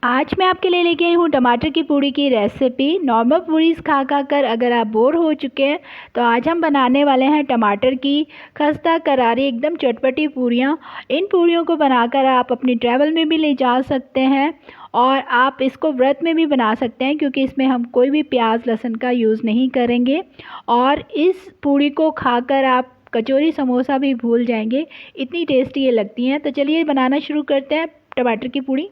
आज मैं आपके लिए लेके आई हूँ टमाटर की पूड़ी की रेसिपी। नॉर्मल पूरीज खा खा कर अगर आप बोर हो चुके हैं तो आज हम बनाने वाले हैं टमाटर की खस्ता करारी एकदम चटपटी पूरियाँ। इन पूरियों को बनाकर आप अपनी ट्रैवल में भी ले जा सकते हैं और आप इसको व्रत में भी बना सकते हैं, क्योंकि इसमें हम कोई भी प्याज लहसुन का यूज़ नहीं करेंगे। और इस पूड़ी को खाकर आप कचौरी समोसा भी भूल जाएंगे, इतनी टेस्टी ये लगती हैं। तो चलिए बनाना शुरू करते हैं टमाटर की पूड़ी।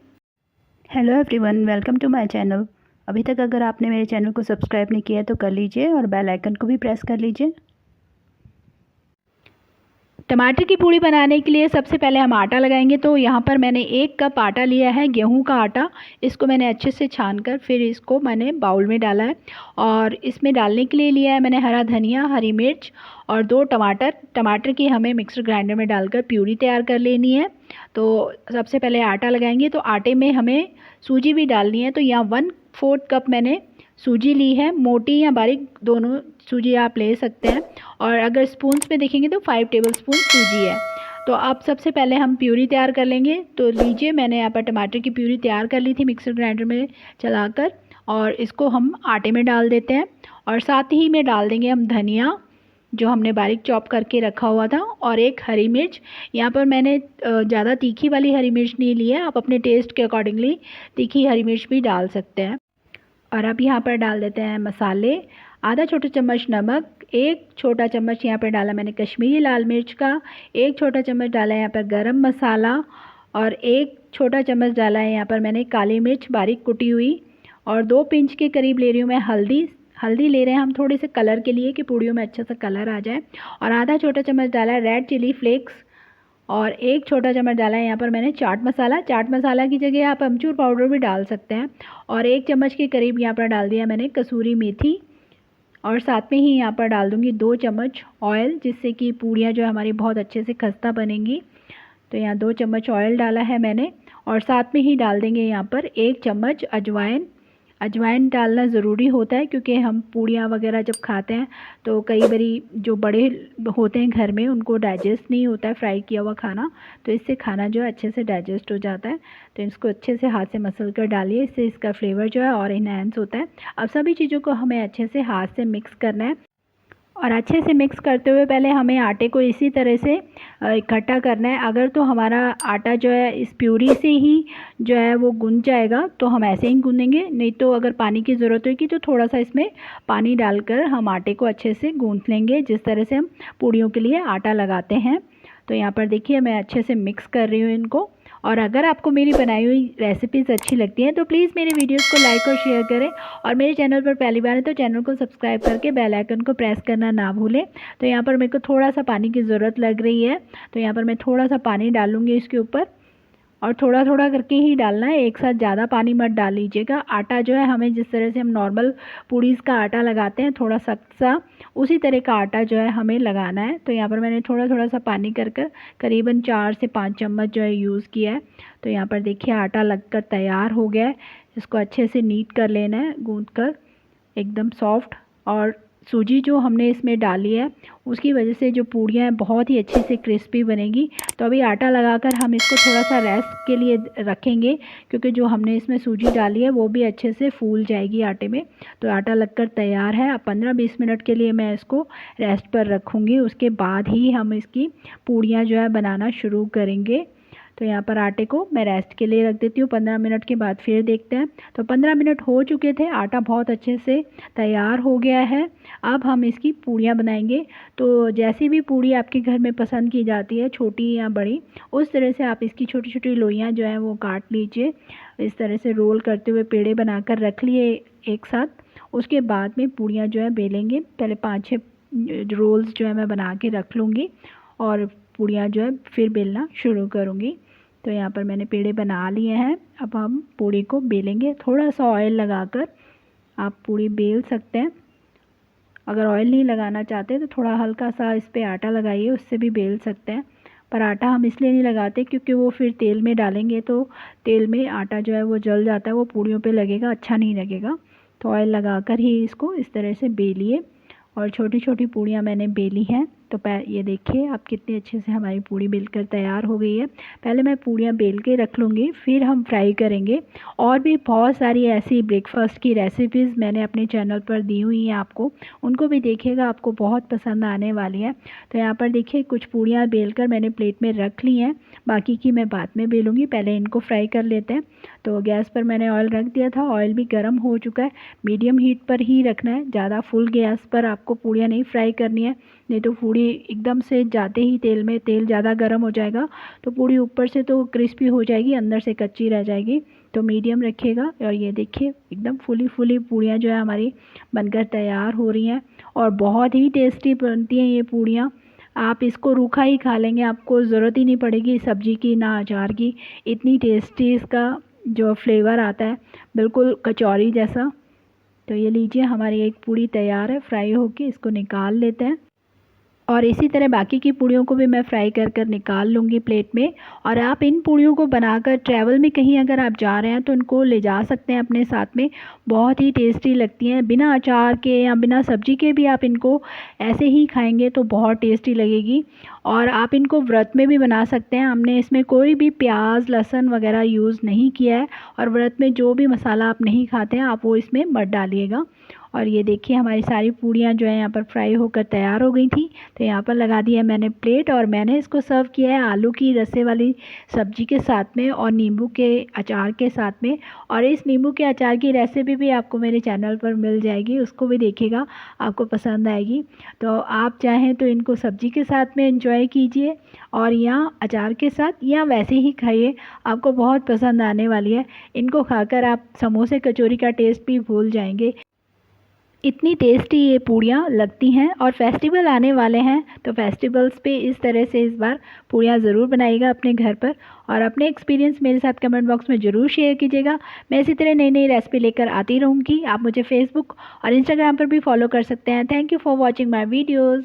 Hello everyone, welcome to my channel. अभी तक अगर आपने मेरे चैनल को सब्सक्राइब नहीं किया है तो कर लीजिए और बेल आइकन को भी प्रेस कर लीजिए। टमाटर की पूड़ी बनाने के लिए सबसे पहले हम आटा लगाएंगे। तो यहाँ पर मैंने 1 कप आटा लिया है, गेहूं का आटा। इसको मैंने अच्छे से छानकर फिर इसको मैंने बाउल में डाला है और इसमें डालने के लिए लिया है मैंने हरा धनिया, हरी मिर्च और 2 टमाटर। टमाटर की हमें मिक्सर ग्राइंडर में डालकर प्यूरी तैयार कर लेनी है। तो सबसे पहले आटा लगाएंगे, तो आटे में हमें सूजी भी डालनी है। तो यहाँ 1/4 कप मैंने सूजी ली है, मोटी या बारीक दोनों सूजी आप ले सकते हैं। और अगर स्पून्स में देखेंगे तो 5 टेबलस्पून सूजी है। तो अब सबसे पहले हम प्यूरी तैयार कर लेंगे। तो लीजिए, मैंने यहाँ पर टमाटर की प्यूरी तैयार कर ली थी मिक्सर ग्राइंडर में चलाकर, और इसको हम आटे में डाल देते हैं। और साथ ही में डाल देंगे हम धनिया जो हमने बारीक चॉप करके रखा हुआ था, और 1 हरी मिर्च। यहाँ पर मैंने ज़्यादा तीखी वाली हरी मिर्च नहीं ली है, आप अपने टेस्ट के अकॉर्डिंगली तीखी हरी मिर्च भी डाल सकते हैं। और अब यहाँ पर डाल देते हैं मसाले। आधा छोटा चम्मच नमक, 1 छोटा चम्मच यहाँ पर डाला मैंने कश्मीरी लाल मिर्च का, 1 छोटा चम्मच डाला है यहाँ पर गरम मसाला, और 1 छोटा चम्मच डाला है यहाँ पर मैंने काली मिर्च बारीक कुटी हुई, और 2 पिंच के करीब ले रही हूँ मैं हल्दी ले रहे हैं हम थोड़े से कलर के लिए कि पूड़ियों में अच्छा सा कलर आ जाए। और आधा छोटा चम्मच डाला है रेड चिली फ्लेक्स, और 1 छोटा चम्मच डाला है यहाँ पर मैंने चाट मसाला की जगह आप अमचूर पाउडर भी डाल सकते हैं। और 1 चम्मच के करीब यहाँ पर डाल दिया मैंने कसूरी मेथी, और साथ में ही यहाँ पर डाल दूँगी 2 चम्मच ऑयल, जिससे कि पूड़ियाँ जो हमारी बहुत अच्छे से खस्ता बनेंगी। तो यहाँ 2 चम्मच ऑयल डाला है मैंने, और साथ में ही डाल देंगे यहाँ पर 1 चम्मच अजवाइन डालना ज़रूरी होता है, क्योंकि हम पूड़ियाँ वगैरह जब खाते हैं तो कई बारी जो बड़े होते हैं घर में उनको डाइजेस्ट नहीं होता है फ्राई किया हुआ खाना, तो इससे खाना जो है अच्छे से डाइजेस्ट हो जाता है। तो इसको अच्छे से हाथ से मसल कर डालिए, इससे इसका फ्लेवर जो है और इन्हेंस होता है। अब सभी चीज़ों को हमें अच्छे से हाथ से मिक्स करना है, और अच्छे से मिक्स करते हुए पहले हमें आटे को इसी तरह से इकट्ठा करना है। अगर तो हमारा आटा जो है इस प्यूरी से ही जो है वो गूंथ जाएगा तो हम ऐसे ही गूंदेंगे, नहीं तो अगर पानी की ज़रूरत होगी तो थोड़ा सा इसमें पानी डालकर हम आटे को अच्छे से गूंथ लेंगे, जिस तरह से हम पूड़ियों के लिए आटा लगाते हैं। तो यहाँ पर देखिए मैं अच्छे से मिक्स कर रही हूँ इनको। और अगर आपको मेरी बनाई हुई रेसिपीज़ अच्छी लगती हैं तो प्लीज़ मेरे वीडियोस को लाइक और शेयर करें, और मेरे चैनल पर पहली बार है तो चैनल को सब्सक्राइब करके बेल आइकन को प्रेस करना ना भूलें। तो यहाँ पर मेरे को थोड़ा सा पानी की ज़रूरत लग रही है, तो यहाँ पर मैं थोड़ा सा पानी डालूँगी इसके ऊपर, और थोड़ा थोड़ा करके ही डालना है, एक साथ ज़्यादा पानी मत डाल लीजिएगा। आटा जो है हमें जिस तरह से हम नॉर्मल पूड़ीज़ का आटा लगाते हैं थोड़ा सख्त सा, उसी तरह का आटा जो है हमें लगाना है। तो यहाँ पर मैंने थोड़ा थोड़ा सा पानी कर करीबन 4 से 5 चम्मच जो है यूज़ किया है। तो यहाँ पर देखिए आटा लगकर तैयार हो गया है। इसको अच्छे से नीट कर लेना है, गूँथ कर एकदम सॉफ्ट। और सूजी जो हमने इसमें डाली है उसकी वजह से जो पूड़ियाँ हैं बहुत ही अच्छे से क्रिस्पी बनेगी। तो अभी आटा लगाकर हम इसको थोड़ा सा रेस्ट के लिए रखेंगे, क्योंकि जो हमने इसमें सूजी डाली है वो भी अच्छे से फूल जाएगी आटे में। तो आटा लगकर तैयार है। अब 15-20 मिनट के लिए मैं इसको रेस्ट पर रखूँगी, उसके बाद ही हम इसकी पूड़ियाँ जो है बनाना शुरू करेंगे। तो यहाँ पर आटे को मैं रेस्ट के लिए रख देती हूँ। 15 मिनट के बाद फिर देखते हैं। तो 15 मिनट हो चुके थे, आटा बहुत अच्छे से तैयार हो गया है। अब हम इसकी पूड़ियाँ बनाएंगे। तो जैसी भी पूड़ी आपके घर में पसंद की जाती है, छोटी या बड़ी, उस तरह से आप इसकी छोटी छोटी लोइयाँ जो हैं वो काट लीजिए। इस तरह से रोल करते हुए पेड़े बनाकर रख लिए एक साथ। उसके बाद में पूड़ियाँ जो है बेलेंगे। पहले 5-6 रोल्स जो है मैं बना के रख लूँगी, और पूड़ियाँ जो है फिर बेलना शुरू करूँगी। तो यहाँ पर मैंने पेड़े बना लिए हैं। अब हम पूड़ी को बेलेंगे। थोड़ा सा ऑयल लगाकर आप पूड़ी बेल सकते हैं। अगर ऑयल नहीं लगाना चाहते तो थोड़ा हल्का सा इस पर आटा लगाइए, उससे भी बेल सकते हैं। पर आटा हम इसलिए नहीं लगाते क्योंकि वो फिर तेल में डालेंगे तो तेल में आटा जो है वो जल जाता है, वो पूड़ियों पे लगेगा, अच्छा नहीं लगेगा। तो ऑयल लगाकर ही इसको इस तरह से बेलिए। और छोटी छोटी पूड़ियाँ मैंने बेली हैं। तो ये देखिए अब कितनी अच्छे से हमारी पूड़ी बेलकर तैयार हो गई है। पहले मैं पूड़ियाँ बेल के रख लूँगी, फिर हम फ्राई करेंगे। और भी बहुत सारी ऐसी ब्रेकफास्ट की रेसिपीज़ मैंने अपने चैनल पर दी हुई हैं आपको, उनको भी देखिएगा, आपको बहुत पसंद आने वाली है। तो यहाँ पर देखिए कुछ पूड़ियाँ बेलकर मैंने प्लेट में रख ली हैं, बाकी की मैं बाद में बेलूँगी। पहले इनको फ्राई कर लेते हैं। तो गैस पर मैंने ऑयल रख दिया था, ऑयल भी गर्म हो चुका है। मीडियम हीट पर ही रखना है, ज़्यादा फुल गैस पर आपको पूड़ियाँ नहीं फ्राई करनी है, नहीं तो पूड़ी एकदम से जाते ही तेल में तेल ज़्यादा गर्म हो जाएगा तो पूड़ी ऊपर से तो क्रिस्पी हो जाएगी, अंदर से कच्ची रह जाएगी। तो मीडियम रखिएगा। और ये देखिए एकदम फुली पूड़ियाँ जो है हमारी बनकर तैयार हो रही हैं और बहुत ही टेस्टी बनती हैं ये पूड़ियाँ। आप इसको रूखा ही खा लेंगे, आपको ज़रूरत ही नहीं पड़ेगी सब्जी की ना अचार की। इतनी टेस्टी इसका जो फ्लेवर आता है, बिल्कुल कचौरी जैसा। तो ये लीजिए हमारी एक पूड़ी तैयार है फ्राई होके, इसको निकाल लेते हैं। और इसी तरह बाकी की पूड़ियों को भी मैं फ्राई कर निकाल लूँगी प्लेट में। और आप इन पूड़ियों को बनाकर ट्रैवल में कहीं अगर आप जा रहे हैं तो इनको ले जा सकते हैं अपने साथ में, बहुत ही टेस्टी लगती हैं। बिना अचार के या बिना सब्जी के भी आप इनको ऐसे ही खाएंगे तो बहुत टेस्टी लगेगी। और आप इनको व्रत में भी बना सकते हैं। हमने इसमें कोई भी प्याज लहसुन वगैरह यूज़ नहीं किया है। और व्रत में जो भी मसाला आप नहीं खाते हैं आप वो इसमें मत डालिएगा। और ये देखिए हमारी सारी पूड़ियाँ जो है यहाँ पर फ्राई होकर तैयार हो गई थी। तो यहाँ पर लगा दिया मैंने प्लेट और मैंने इसको सर्व किया है आलू की रसे वाली सब्जी के साथ में और नींबू के अचार के साथ में। और इस नींबू के अचार की रेसिपी भी आपको मेरे चैनल पर मिल जाएगी, उसको भी देखिएगा, आपको पसंद आएगी। तो आप चाहें तो इनको सब्जी के साथ में एंजॉय कीजिए और या अचार के साथ या वैसे ही खाइए, आपको बहुत पसंद आने वाली है। इनको खाकर आप समोसे कचौरी का टेस्ट भी भूल जाएंगे, इतनी टेस्टी ये पूड़ियाँ लगती हैं। और फेस्टिवल आने वाले हैं तो फेस्टिवल्स पे इस तरह से इस बार पूड़ियाँ ज़रूर बनाइएगा अपने घर पर। और अपने एक्सपीरियंस मेरे साथ कमेंट बॉक्स में ज़रूर शेयर कीजिएगा। मैं इसी तरह नई रेसिपी लेकर आती रहूँगी। आप मुझे फेसबुक और इंस्टाग्राम पर भी फॉलो कर सकते हैं। Thank you for watching my videos.